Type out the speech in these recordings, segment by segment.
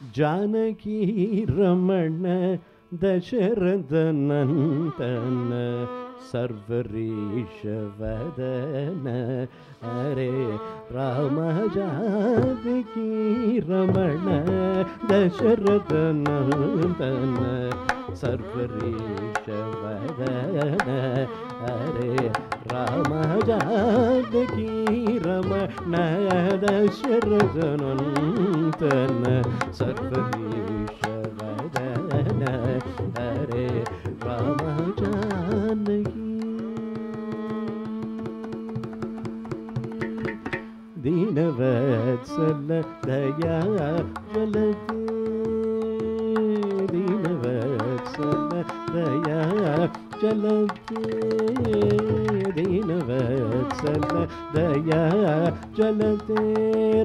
जानकी रमण दशरथ नंदन सर्वरीश वदन हरे राम जानकी रमण दशरथ नंदन सर्वरीश वदन हरे राम जानकी रमण दशरथ नंदन सर्वरीश वदन हरे राम जानकी दीनवत्सल दया जलते दीनवत्सल दया चलते दीनवत्सल दया चलते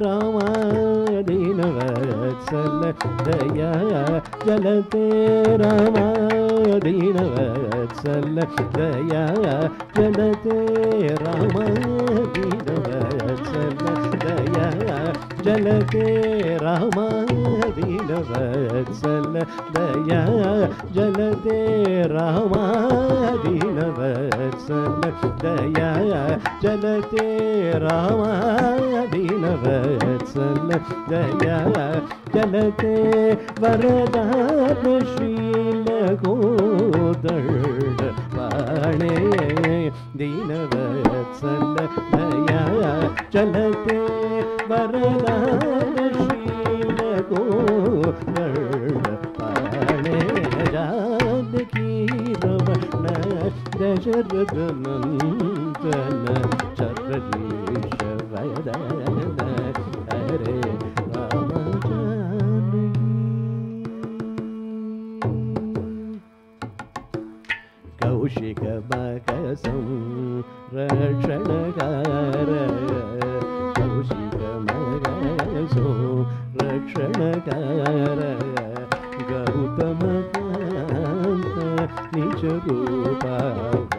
रामा दीनवत्सल दया चलते रामा दीनवत्सल दया चलते रामा दीनवत्सल दया चलते रामा दीनवत्सल दया चलते रामा दीनवत्सल दया चलते रामा दीनवत्सल दया चलते वरदान शील गोदंड पाणे दीनवत्सल दया चलते वरदान शील गोदंड पाणे जानकी रमण दशरथ नंदन सर्वरीश वदन हरे राम जानकी कौशिक मकसं रक्षणकार कौशिक मकसो रक्षणकार गौतम निज रूपावर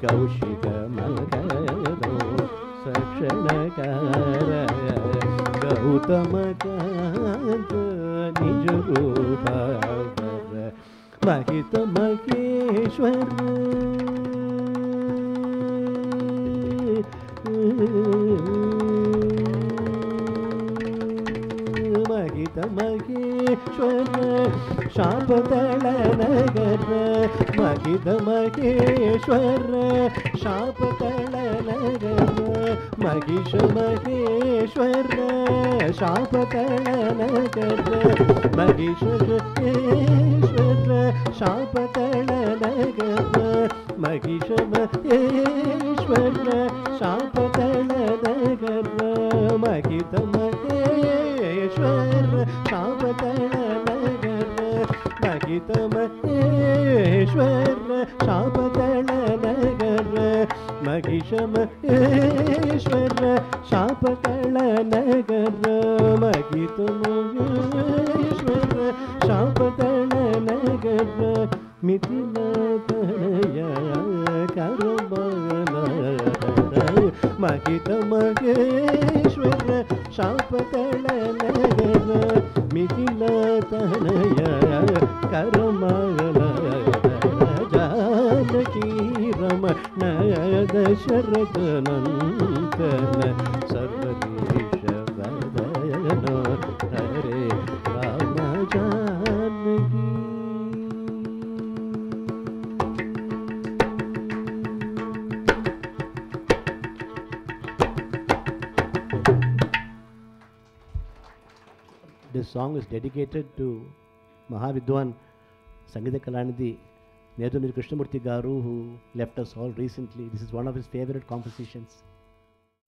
कौशिक मकसो रक्षणकार गौतम निज रूपावर महित महेश्वर महित महेश्वर शापदल नगर महित महेश्वर शापदल नगर महिष महेश्वर शापदल नगर महिष महेश्वर शापदल नगर महिष महेश्वर शापदल नगर महित महेश्वर शापदल नगर महित महेश्वर शापदल नगर महिष महेश्वर शापदल नगर महित महेश्वर शापदल नगर मिथिला तनया करमला महित महेश्वर शापदल नगर मिथिला तनया करमला जानकी रमण दशरथ नंदन सर्वरीश वदन हरे Ram Janaki This song is dedicated to Mahavidwan Sangeeta Kalanidhi Nedumiri Krishnamurti Garu, who left us all recently. This is one of his favorite compositions.